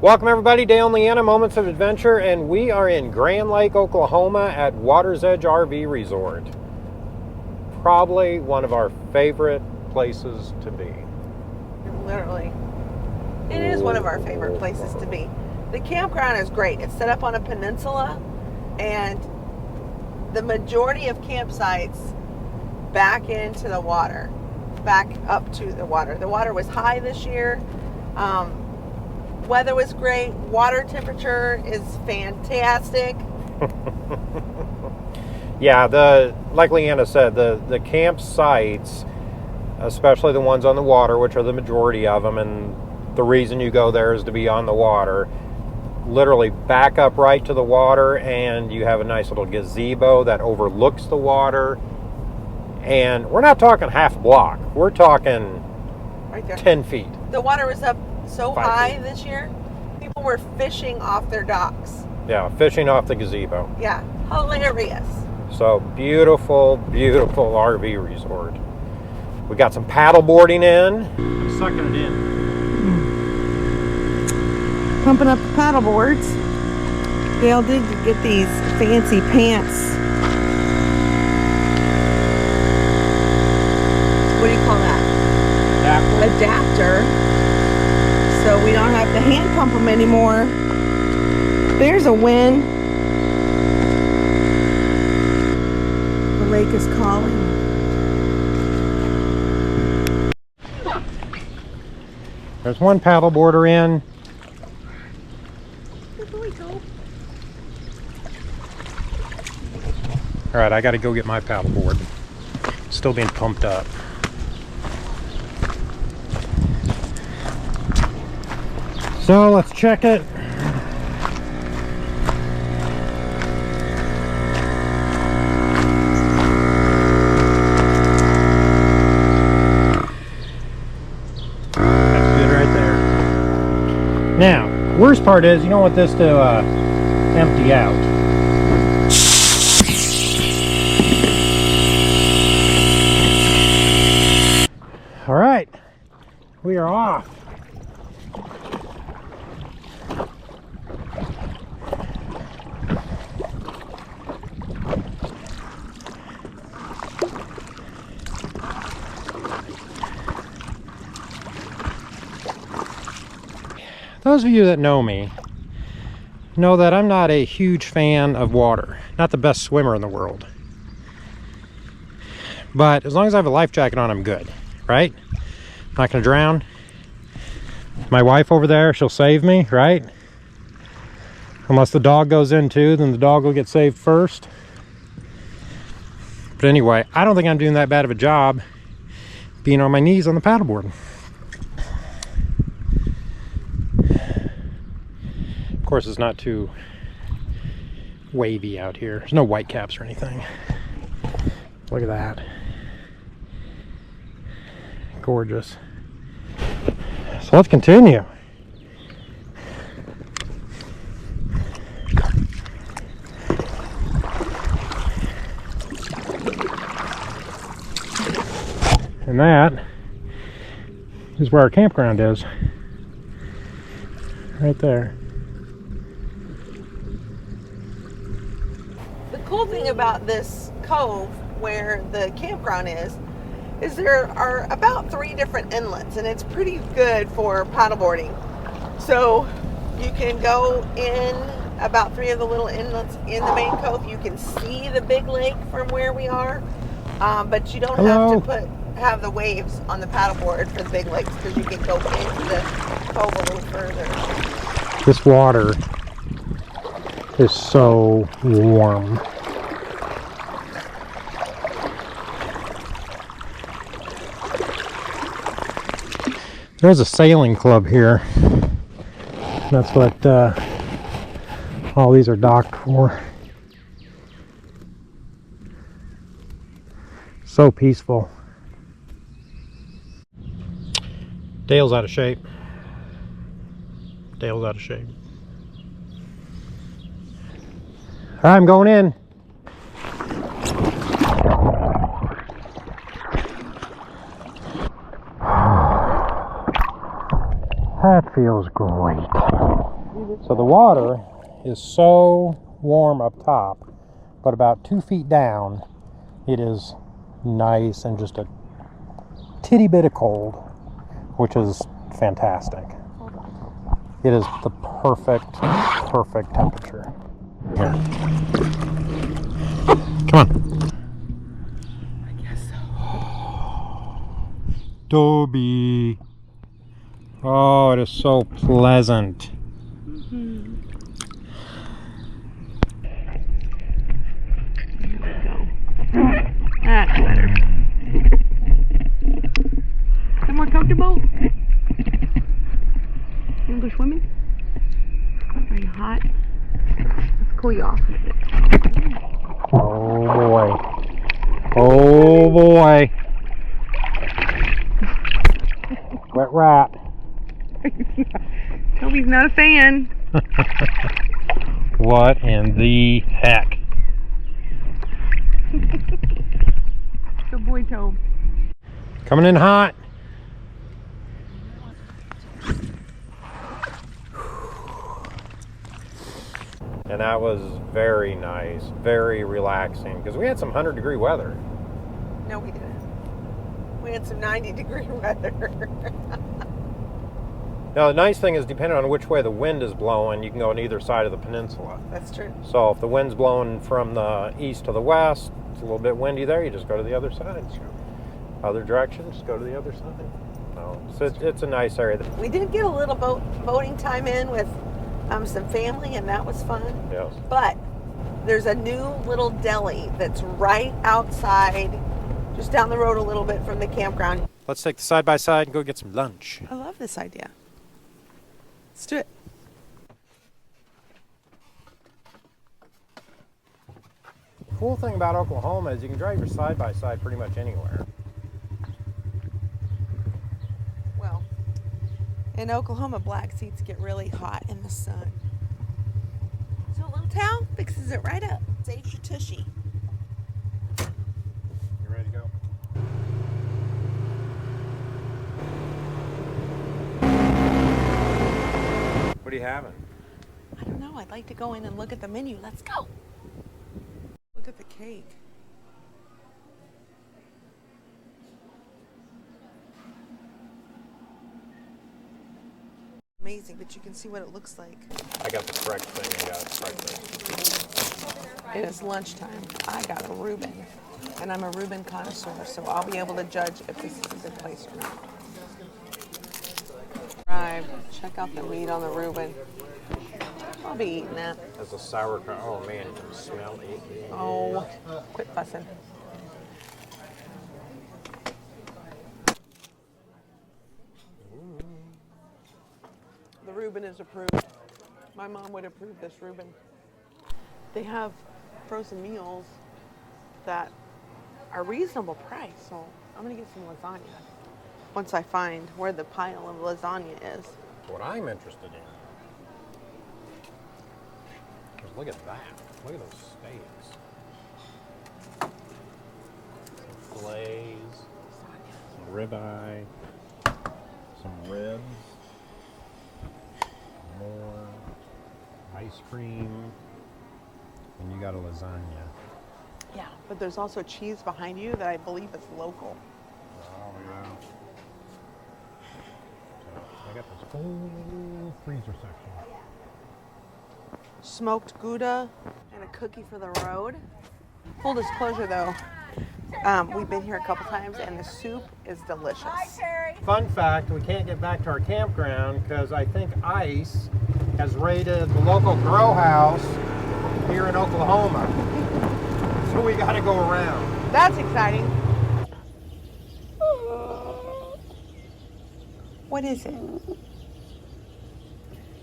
Welcome everybody, Dale and Leanna, Moments of Adventure, and we are in Grand Lake, Oklahoma at Water's Edge RV Resort. Probably one of our favorite places to be. Literally. It is one of our favorite places to be. The campground is great. It's set up on a peninsula, and the majority of campsites back into the water, back up to the water. The water was high this year. Weather was great. Water temperature is fantastic. Yeah, like Leanna said, the campsites, especially the ones on the water, which are the majority of them, and the reason you go there is to be on the water, literally back up right to the water, and you have a nice little gazebo that overlooks the water. And we're not talking half a block. We're talking Right there. 10 feet. The water was up so 5 high feet. this year. People were fishing off their docks. Yeah, fishing off the gazebo. Yeah, hilarious. So beautiful, beautiful RV resort. We got some paddle boarding in. Sucking it in. Pumping up the paddle boards. Dale did get these fancy pants. What do you call that? Adapter. So we don't have to hand pump them anymore. There's a win. The lake is calling. There's one paddle boarder in. Where we go? All right, I got to go get my paddle board. Still being pumped up. So let's check it. That's good right there. Now, worst part is you don't want this to empty out. All right, we are off. Those of you that know me know that I'm not a huge fan of water. Not the best swimmer in the world. But as long as I have a life jacket on, I'm good, right? Not gonna drown. My wife over there, she'll save me, right? Unless the dog goes in too, then the dog will get saved first. But anyway, I don't think I'm doing that bad of a job being on my knees on the paddleboard. Of course, it's not too wavy out here. There's no white caps or anything. Look at that. Gorgeous. So let's continue. And that is where our campground is. Right there. The cool thing about this cove where the campground is there are about 3 different inlets, and it's pretty good for paddleboarding. So you can go in about 3 of the little inlets in the main cove. You can see the big lake from where we are, but you don't have to have the waves on the paddleboard for the big lakes, because you can go into the cove a little further. This water is so warm. There's a sailing club here. That's what all these are docked for. So peaceful. Dale's out of shape. Dale's out of shape. All right, I'm going in. That feels great. So the water is so warm up top, but about 2 feet down, it is nice and just a titty bit of cold, which is fantastic. It is the perfect temperature. Here. Come on. I guess so. Dobie. Oh, it is so pleasant. Mm-hmm. That's better. Is that more comfortable? You want to go swimming? Are you hot? Let's cool you off a bit. Oh boy. Oh boy. Wet rat. Toby's not a fan. What in the heck? Good boy, Tobe. Coming in hot. And that was very nice, very relaxing, because we had some 100-degree weather. No, we didn't. We had some 90-degree weather. Now, the nice thing is, depending on which way the wind is blowing, you can go on either side of the peninsula. That's true. So if the wind's blowing from the east to the west, it's a little bit windy there, you just go to the other side. True. Other direction, just go to the other side. So it's a nice area. We did get a little boating time in with some family, and that was fun. Yes. But there's a new little deli that's right outside, just down the road a little bit from the campground. Let's take the side-by-side and go get some lunch. I love this idea. Let's do it. The cool thing about Oklahoma is you can drive your side-by-side pretty much anywhere. Well, in Oklahoma, black seats get really hot in the sun. So a little towel fixes it right up. Saves your tushy. You ready to go? What are you having? I don't know. I'd like to go in and look at the menu. Let's go. Look at the cake. Amazing, but you can see what it looks like. I got the correct thing. I got breakfast. It is lunchtime. I got a Reuben, and I'm a Reuben connoisseur, so I'll be able to judge if this is a good place or not. Right, check out the meat on the Reuben. I'll be eating that. That's a sauerkraut. Oh man, you can smell it. Oh, quit fussing. The Reuben is approved. My mom would approve this Reuben. They have frozen meals that are reasonable price, so I'm gonna get some lasagna once I find where the pile of lasagna is. What I'm interested in is look at that. Look at those steaks. Some fillets, some ribeye, some ribs, more ice cream, and you got a lasagna. Yeah, but there's also cheese behind you that I believe is local. Oh yeah. So I got this whole freezer section. Smoked Gouda and a cookie for the road. Full disclosure though, we've been here a couple times and the soup is delicious. Fun fact, we can't get back to our campground because I think ICE has raided the local grow house here in Oklahoma. So we got to go around. That's exciting. What is it?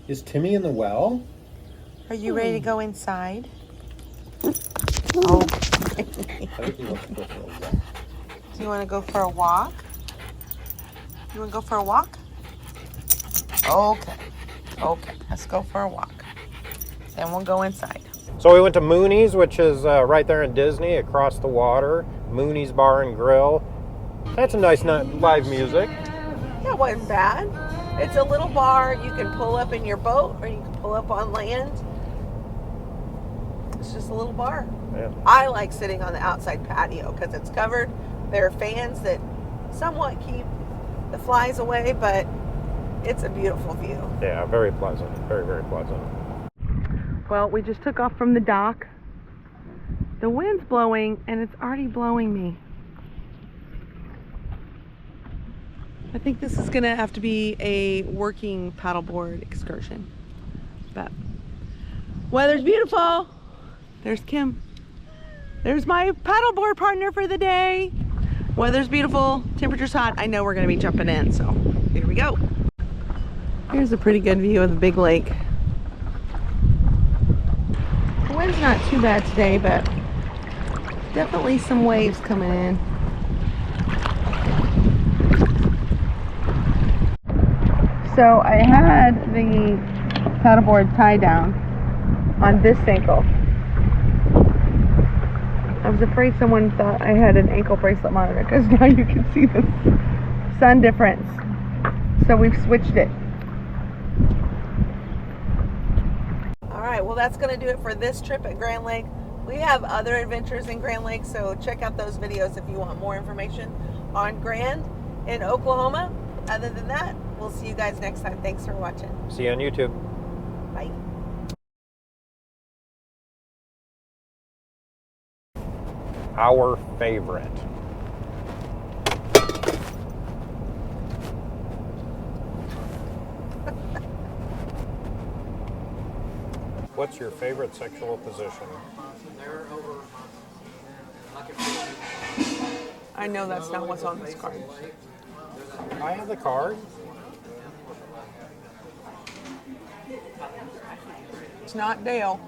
Is Timmy in the well? Are you ready to go inside? I think he wants to go for a walk. Do you want to go for a walk? You want to go for a walk? Okay. Okay, let's go for a walk. Then we'll go inside. So we went to Mooney's, which is right there in Disney, across the water. Mooney's Bar and Grill. That's a nice live music. That wasn't bad. It's a little bar. You can pull up in your boat or you can pull up on land. It's just a little bar. Yeah. I like sitting on the outside patio because it's covered. There are fans that somewhat keep the flies away, but it's a beautiful view. Yeah, very pleasant. Very, very pleasant. Well, we just took off from the dock. The wind's blowing and it's already blowing me. I think this is gonna have to be a working paddleboard excursion. But weather's beautiful. There's Kim. There's my paddleboard partner for the day. Weather's beautiful, temperature's hot. I know we're gonna be jumping in, so here we go. Here's a pretty good view of the big lake. The wind's not too bad today, but definitely some waves coming in. So I had the paddleboard tie down on this ankle. I was afraid someone thought I had an ankle bracelet monitor because now you can see the sun difference. So we've switched it. All right, well that's going to do it for this trip at Grand Lake. We have other adventures in Grand Lake, so check out those videos if you want more information on Grand in Oklahoma. Other than that, we'll see you guys next time. Thanks for watching. See you on YouTube. Bye. Our favorite. What's your favorite sexual position? I know that's not what's on this card. I have the card. It's not Dale.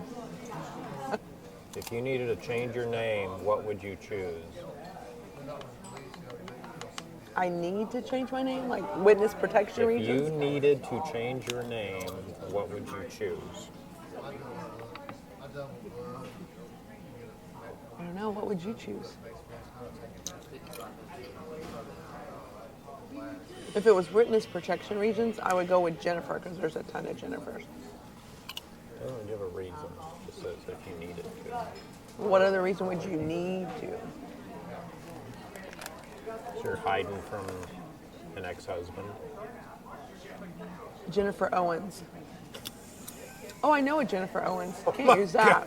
If you needed to change your name, what would you choose? I need to change my name, like witness protection If regions. you needed to change your name, what would you choose? I don't know. What would you choose? If it was witness protection regions, I would go with Jennifer because there's a ton of Jennifers. I don't give a reason. It says if you needed to. What other reason would you need to? So you're hiding from an ex-husband. Jennifer Owens. Oh, I know a Jennifer Owens. Can't use that.